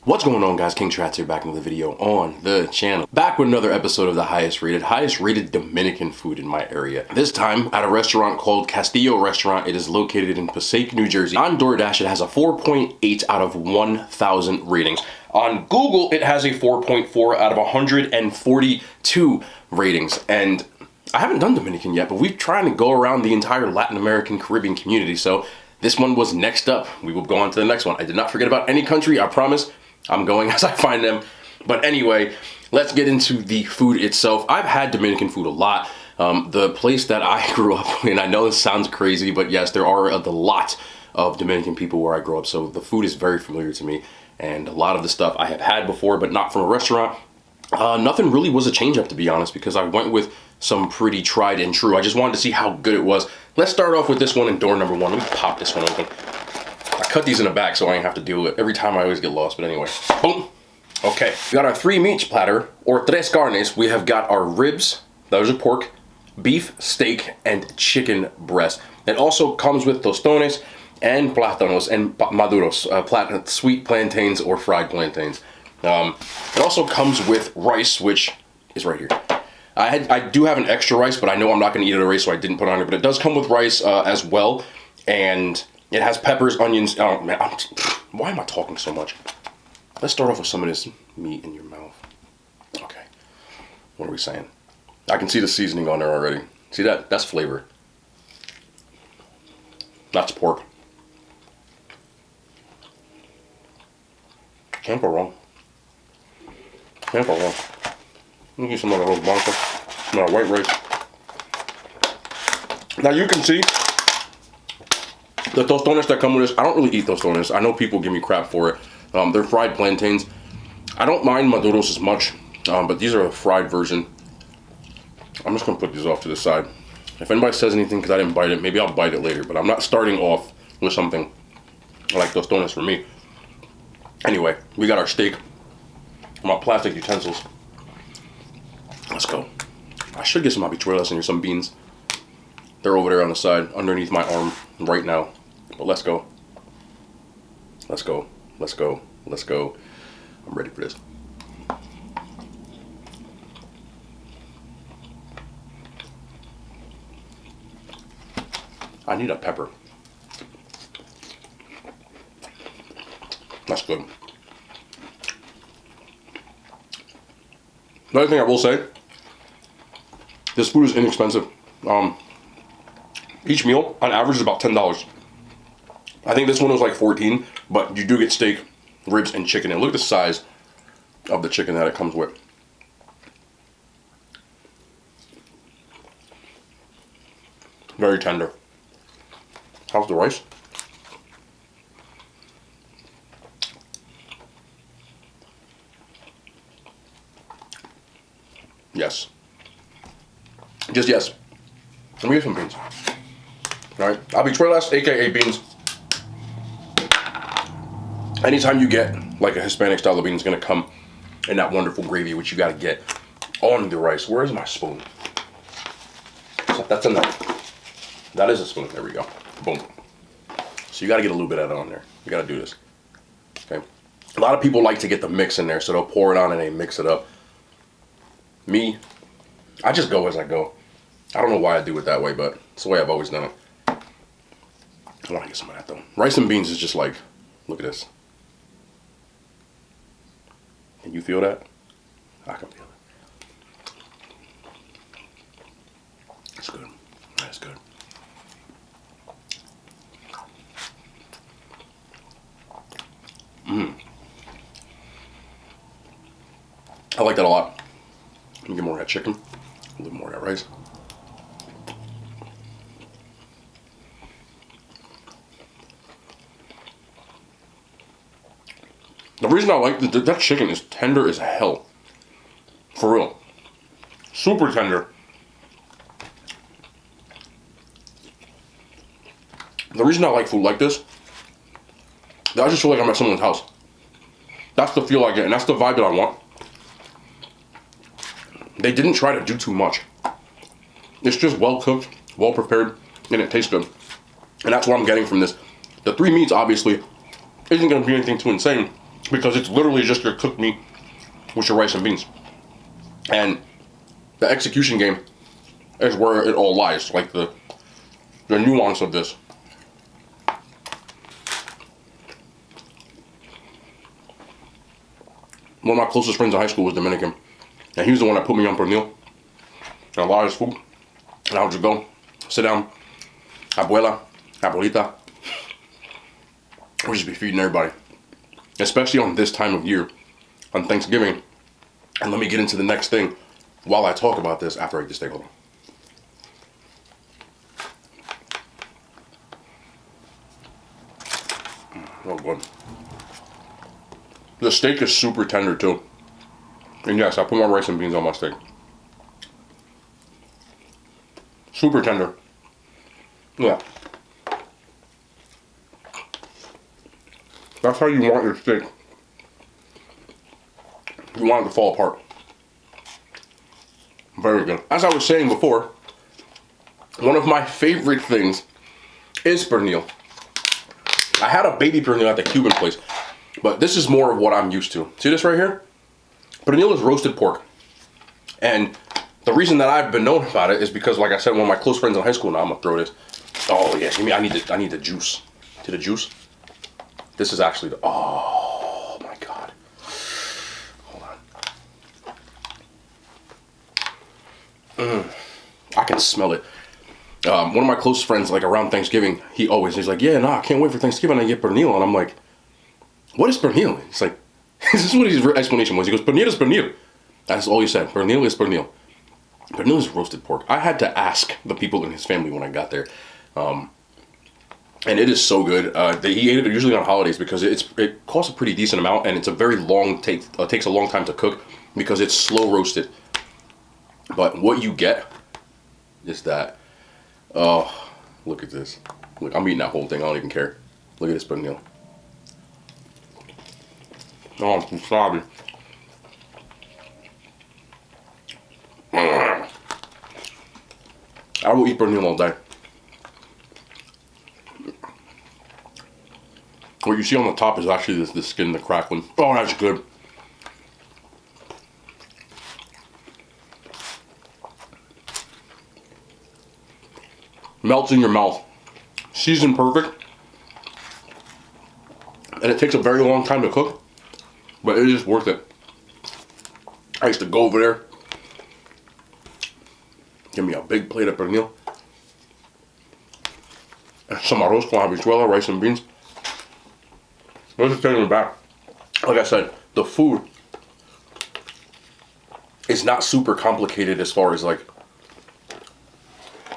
What's going on, guys? King Trats here, back with a video on the channel. Back with another episode of the highest rated Dominican food in my area. This time at a restaurant called Castillo restaurant. It is located in Passaic, New Jersey. On DoorDash, it has a 4.8 out of 1,000 ratings. On Google, it has a 4.4 out of 142 ratings. And I haven't done Dominican yet, but we're trying to go around the entire Latin American Caribbean community. So this one was next up. We will go on to the next one. I did not forget about any country, I promise. I'm going as I find them. But anyway, let's get into the food itself. I've had Dominican food a lot. The place that I grew up in, I know this sounds crazy, but yes, there are a lot of Dominican people where I grew up. So the food is very familiar to me. And a lot of the stuff I have had before, but not from a restaurant. Nothing really was a change up, to be honest, because I went with some pretty tried and true. I just wanted to see how good it was. Let's start off with this one in door number one. Let me pop this one open. I cut these in the back so I ain't have to deal with it. Every time I always get lost, but anyway. Boom. Okay, we got our 3 meats platter, or tres carnes. We have got our ribs, those are pork, beef, steak, and chicken breast. It also comes with tostones and plátanos and maduros, sweet plantains or fried plantains. It also comes with rice, which is right here. I do have an extra rice, but I know I'm not going to eat it a rice, so I didn't put it on it. But it does come with rice as well, and it has peppers, onions. Oh man, why am I talking so much? Let's start off with some of this meat in your mouth. Okay, what are we saying? I can see the seasoning on there already. See that? That's flavor. That's pork. Can't go wrong. Can't go wrong. Let me get some of the arroz blanco, some of the white rice. Now you can see the tostones that come with this. I don't really eat tostones. I know people give me crap for it. They're fried plantains. I don't mind maduros as much, but these are a fried version. I'm just gonna put these off to the side. If anybody says anything because I didn't bite it, maybe I'll bite it later, but I'm not starting off with something like tostones for me. Anyway, we got our steak. My plastic utensils. Let's go. I should get some habichuelas in here, some beans. They're over there on the side, underneath my arm right now. But let's go. Let's go. Let's go. Let's go. I'm ready for this. I need a pepper. That's good. Another thing I will say, this food is inexpensive. Each meal, on average, is about $10. I think this one was like 14, but you do get steak, ribs, and chicken. And look at the size of the chicken that it comes with. Very tender. How's the rice? Yes. Just yes. Let me get some beans. Alright, habichuelas, aka beans. Anytime you get like a Hispanic style of beans, it's gonna come in that wonderful gravy, which you gotta get on the rice. Where is my spoon? So that's a knife. That is a spoon. There we go. Boom. So you gotta get a little bit of that on there. You gotta do this. Okay. A lot of people like to get the mix in there, so they'll pour it on and they mix it up. Me, I just go as I go. I don't know why I do it that way, but it's the way I've always done it. I want to get some of that though. Rice and beans is just like, look at this. Can you feel that? I can feel it. That's good. That's good. I like that a lot. Let me get more of that chicken, a little more of that rice. The reason I like that chicken is tender as hell. For real. Super tender. The reason I like food like this, I just feel like I'm at someone's house. That's the feel I get, and that's the vibe that I want. They didn't try to do too much. It's just well cooked, well prepared, and it tastes good. And that's what I'm getting from this. The 3 meats, obviously, isn't going to be anything too insane. because it's literally just your cooked meat with your rice and beans. And the execution game is where it all lies, like the nuance of this. One of my closest friends in high school was Dominican, and he was the one that put me on pernil and a lot of his food. And I would just go, sit down, abuela, abuelita. We'd just be feeding everybody, especially on this time of year, on Thanksgiving. And let me get into the next thing while I talk about this after I eat the steak. Hold on. Oh, good. The steak is super tender too. And yes, I put my rice and beans on my steak. Super tender. Yeah. That's how you want your steak. You want it to fall apart. Very good. As I was saying before, one of my favorite things is pernil. I had a baby pernil at the Cuban place, but this is more of what I'm used to. See this right here? Pernil is roasted pork. And the reason that I've been known about it is because, like I said, one of my close friends in high school, now I'm gonna throw this. Oh yes, I need the juice. See the juice? This is actually the, oh my God. Hold on. I can smell it. One of my close friends, like around Thanksgiving, he's like, yeah, I can't wait for Thanksgiving, I get pernil. And I'm like, what is pernil? He's like, this is what his explanation was. He goes, pernil is pernil. That's all he said. Pernil is pernil. Pernil is roasted pork. I had to ask the people in his family when I got there. And it is so good. He ate it usually on holidays because it costs a pretty decent amount, and it's a very long takes a long time to cook because it's slow roasted. But what you get is that, oh, look at this. Look, I'm eating that whole thing. I don't even care. Look at this pernil. Oh, I'm sorry. I will eat pernil all day. What you see on the top is actually the skin, the crackling. Oh, that's good. Melts in your mouth. Seasoned perfect. And it takes a very long time to cook, but it is worth it. I used to go over there, give me a big plate of pernil, and some arroz con habichuela, rice and beans. Let's just take it back. Like I said, the food is not super complicated as far as like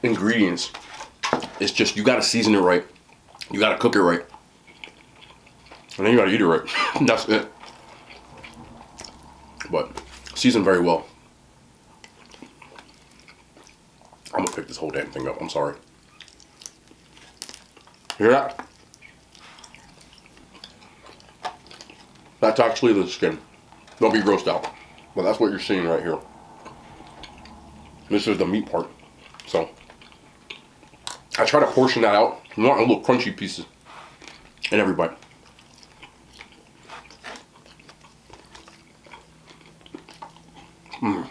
ingredients. It's just you gotta season it right. You gotta cook it right. And then you gotta eat it right. That's it. But seasoned very well. I'm gonna pick this whole damn thing up. I'm sorry. Hear that? That's actually the skin. Don't be grossed out. But that's what you're seeing right here. This is the meat part. So I try to portion that out. You want a little crunchy pieces in every bite. I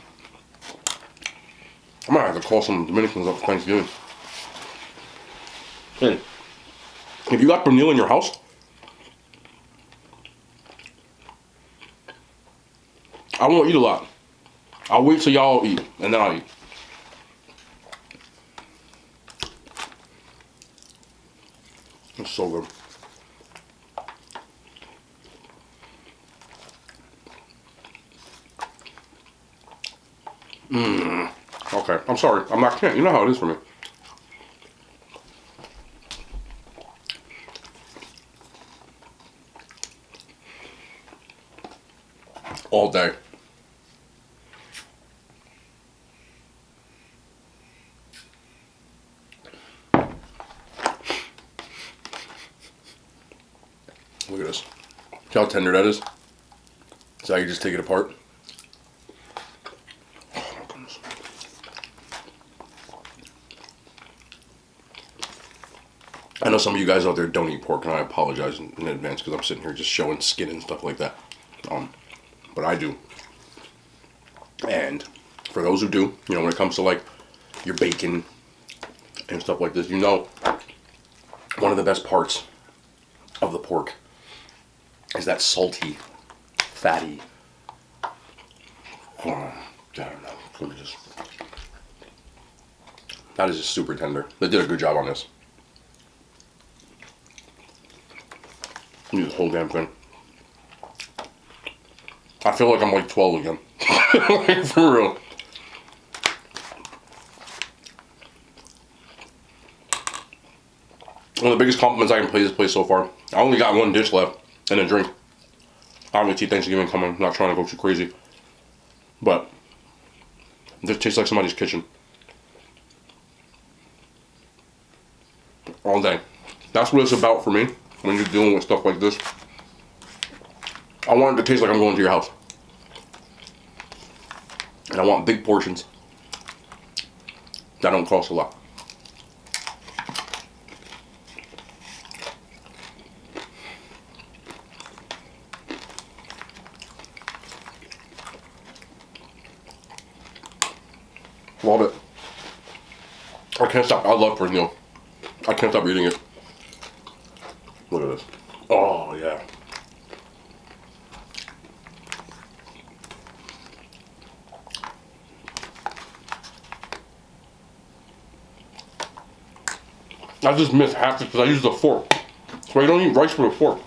might have to call some Dominicans up for Thanksgiving. Hey, if you got pernil in your house, I won't eat a lot. I'll wait till y'all eat, and then I'll eat. It's so good. Okay, I'm sorry. I can't. You know how it is for me. All day. Look at this. See how tender that is? So you just take it apart. Oh my goodness. I know some of you guys out there don't eat pork, and I apologize in advance because I'm sitting here just showing skin and stuff like that. But I do. And for those who do, you know, when it comes to like your bacon and stuff like this, you know, one of the best parts of the pork is that salty, fatty. Oh, God, let me just. That is just super tender. They did a good job on this. Use the whole damn thing. I feel like I'm like 12 again. Like, for real. One of the biggest compliments I can pay this place so far. I only got one dish left and a drink. Obviously Thanksgiving coming. I'm not trying to go too crazy. But this tastes like somebody's kitchen. All day. That's what it's about for me when you're dealing with stuff like this. I want it to taste like I'm going to your house. And I want big portions that don't cost a lot. Love it. I can't stop. I love pernil. I can't stop eating it. Look at this. Oh, yeah. I just missed half it because I used a fork. So I don't eat rice with a fork.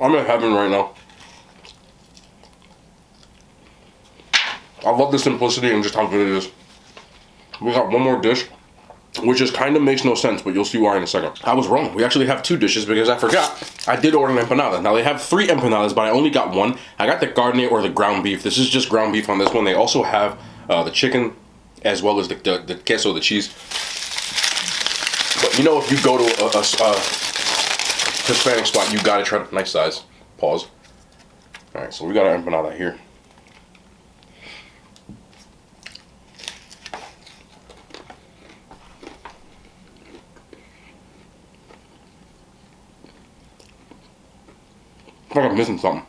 I'm in heaven right now. I love the simplicity and just how good it is. We got one more dish, which just kind of makes no sense, but you'll see why in a second. I was wrong. We actually have two dishes because I forgot. I did order an empanada. Now they have 3 empanadas, but I only got one. I got the carne or the ground beef. This is just ground beef on this one. They also have the chicken as well as the queso, the cheese. But you know, if you go to a Hispanic spot, you gotta try it. Nice size. Pause. All right, so we got our empanada here. I feel like I'm missing something.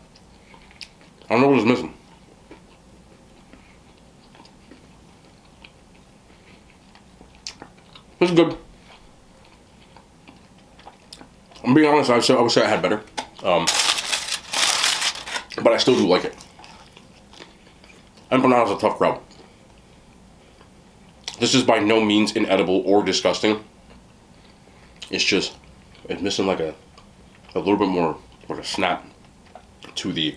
I don't know what is missing. This is good. I'm being honest, I would say I had better. But I still do like it. Empanada's a tough crowd. This is by no means inedible or disgusting. It's just, it's missing like a little bit more, like a snap to the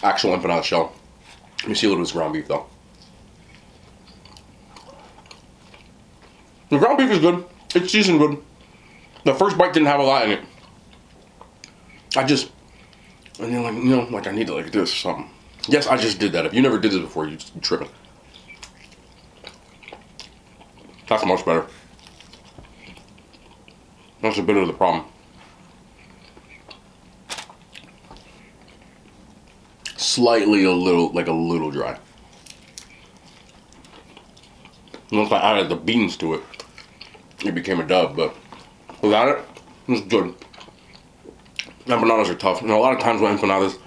actual empanada shell. Let me see a little bit of this ground beef though. The ground beef is good. It's seasoned good. The first bite didn't have a lot in it. And then like, you know, like I need to like this or something. Yes, I just did that. If you never did this before, you're tripping. That's much better. That's a bit of the problem. Slightly a little dry. Once I added the beans to it, it became a dub, but without it, it's good. Empanadas are tough, and a lot of times with empanadas,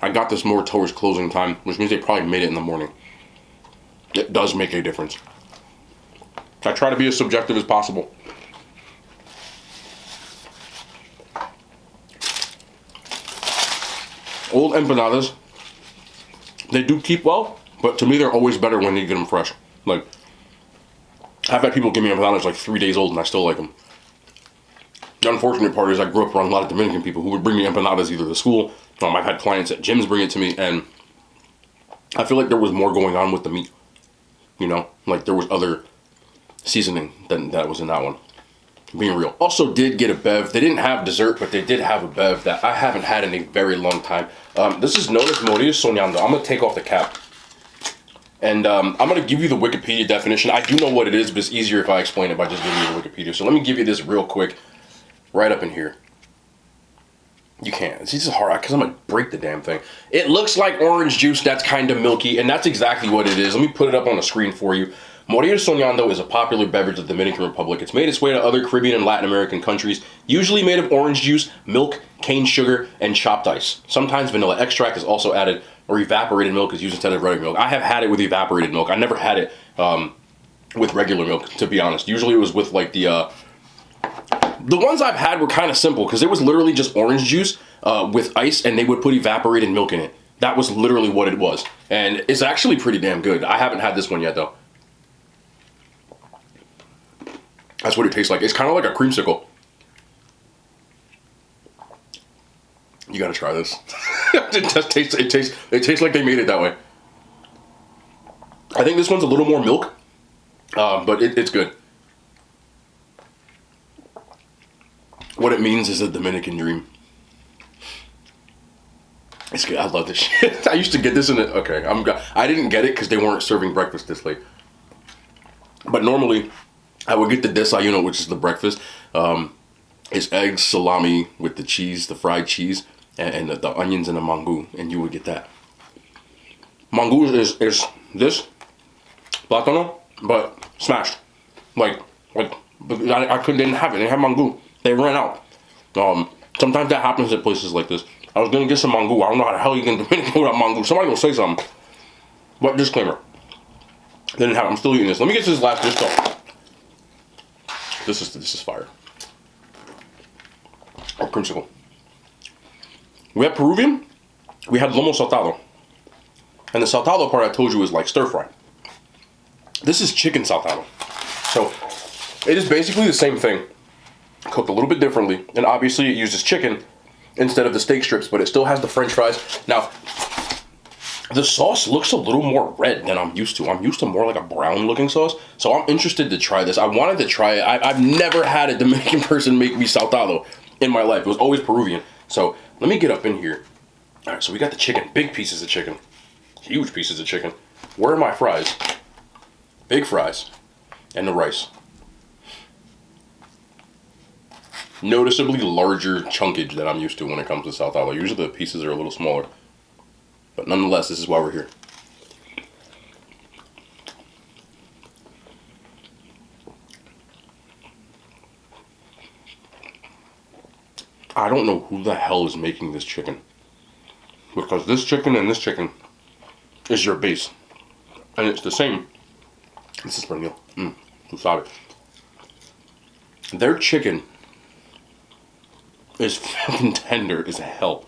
I got this more towards closing time, which means they probably made it in the morning. It does make a difference. I try to be as subjective as possible. Old empanadas, they do keep well, but to me they're always better when you get them fresh. Like, I've had people give me empanadas like 3 days old and I still like them. The unfortunate part is I grew up around a lot of Dominican people who would bring me empanadas either to school. I've had clients at gyms bring it to me, and I feel like there was more going on with the meat. You know, like there was other seasoning than that was in that one. Being real. Also did get a bev. They didn't have dessert, but they did have a bev that I haven't had in a very long time. This is known as Morir Soñando. I'm going to take off the cap. And I'm going to give you the Wikipedia definition. I do know what it is, but it's easier if I explain it by just giving you the Wikipedia. So let me give you this real quick, right up in here. You can't. It's just hard because I'm going to break the damn thing. It looks like orange juice that's kind of milky, and that's exactly what it is. Let me put it up on the screen for you. Morir Soñando is a popular beverage of the Dominican Republic. It's made its way to other Caribbean and Latin American countries, usually made of orange juice, milk, cane sugar, and chopped ice. Sometimes vanilla extract is also added, or evaporated milk is used instead of regular milk. I have had it with evaporated milk. I never had it with regular milk, to be honest. Usually it was with like the ones I've had were kind of simple because it was literally just orange juice with ice, and they would put evaporated milk in it. That was literally what it was. And it's actually pretty damn good. I haven't had this one yet, though. That's what it tastes like. It's kind of like a creamsicle. You gotta try this. It tastes like they made it that way. I think this one's a little more milk, but it's good. What it means is a Dominican dream. It's good. I love this shit. I used to get this in it. Okay, I didn't get it because they weren't serving breakfast this late. But normally, I would get the desayuno, which is the breakfast. It's eggs, salami with the cheese, the fried cheese, and the onions and the mango, and you would get that. Mango is this plátano, but smashed. Like I didn't have it. They didn't have mango. They ran out. Sometimes that happens at places like this. I was gonna get some mango. I don't know how the hell you can Dominican without mango. Somebody gonna say something. But disclaimer, they didn't have it. I'm still eating this. Let me get to this last dish though. This is fire. Oh, creamsicle. We had Peruvian. We had lomo saltado. And the saltado part I told you is like stir fry. This is chicken saltado. So it is basically the same thing, cooked a little bit differently. And obviously it uses chicken instead of the steak strips, but it still has the french fries. Now, the sauce looks a little more red than I'm used to. I'm used to more like a brown looking sauce. So I'm interested to try this. I wanted to try it. I've never had a Dominican person make me saltado in my life. It was always Peruvian. So let me get up in here. All right, so we got the chicken. Big pieces of chicken. Huge pieces of chicken. Where are my fries? Big fries. And the rice. Noticeably larger chunkage than I'm used to when it comes to saltado. Usually the pieces are a little smaller. But nonetheless, this is why we're here. I don't know who the hell is making this chicken. Because this chicken and this chicken is your base. And it's the same. This is pretty good. Tu sabe. Their chicken is fucking tender as hell.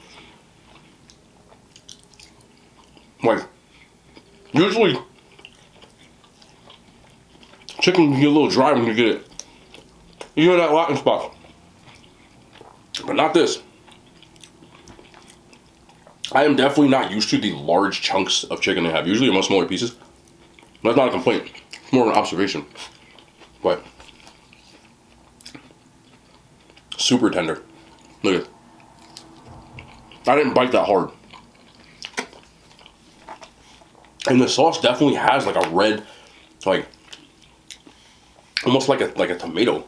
Like, usually, chicken can get a little dry when you get it. You know that Latin spot. But not this. I am definitely not used to the large chunks of chicken they have. Usually they're much smaller pieces. That's not a complaint. It's more of an observation. But super tender. Look at it. I didn't bite that hard. And the sauce definitely has like a red, like almost like a tomato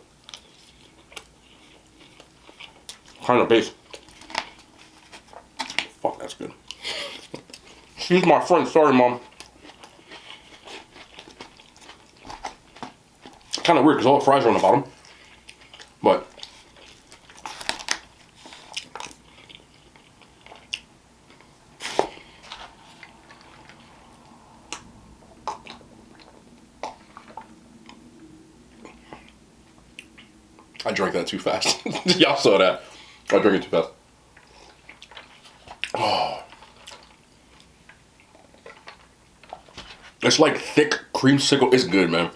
kind of base. Fuck, that's good. Excuse my friend, sorry mom. Kind of weird because all the fries are on the bottom, but I drank that too fast. Y'all saw that. I drank it too fast. Oh. It's like thick creamsicle. It's good, man.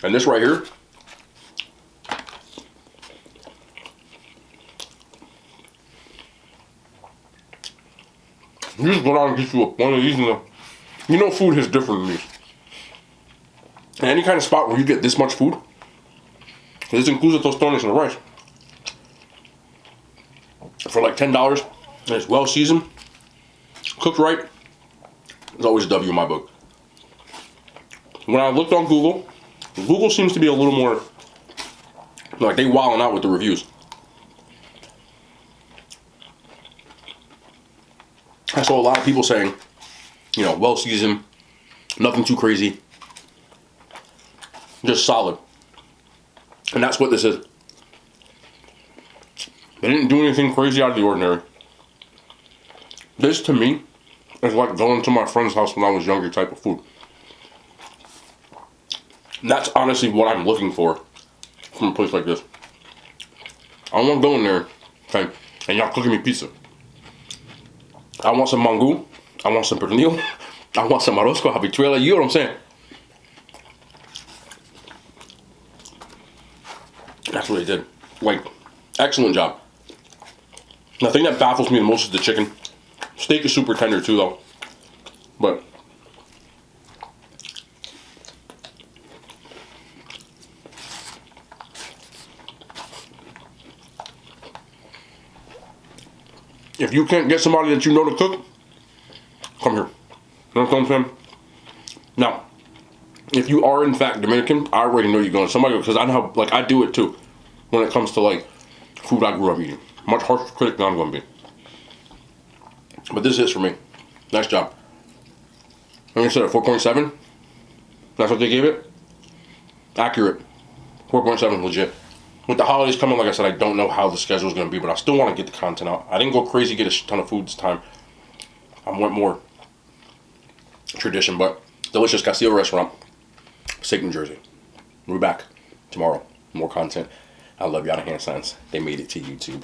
And this right here. You just go down and get you one of these. You know food is different than these. And any kind of spot where you get this much food, this includes the tostones and the rice. For like $10, and it's well seasoned, cooked right. There's always a W in my book. when I looked on Google, Google seems to be a little more, like they wilding out with the reviews. I saw a lot of people saying, you know, well seasoned, nothing too crazy, just solid. And that's what this is. They didn't do anything crazy out of the ordinary. This to me is like going to my friend's house when I was younger type of food. And that's honestly what I'm looking for from a place like this. I don't want to go in there, okay, and y'all cooking me pizza. I want some mango, I want some pernil, I want some arroz con habichuela, you know what I'm saying? That's what they did. Like, excellent job. The thing that baffles me the most is the chicken. Steak is super tender too though. But if you can't get somebody that you know to cook, come here. You know what I'm saying? Now, if you are in fact Dominican, I already know you're going to somebody, because I know how, like, I do it too when it comes to like food I grew up eating. Much harsher critic than I'm going to be. But this is for me. Nice job. Like I said, a 4.7. That's what they gave it. Accurate. 4.7 legit. With the holidays coming, like I said, I don't know how the schedule is going to be, but I still want to get the content out. I didn't go crazy, get a ton of food this time. I went more tradition, but delicious Castillo restaurant, Passaic, New Jersey. We'll be back tomorrow. More content. I love y'all. Hand signs. They made it to YouTube.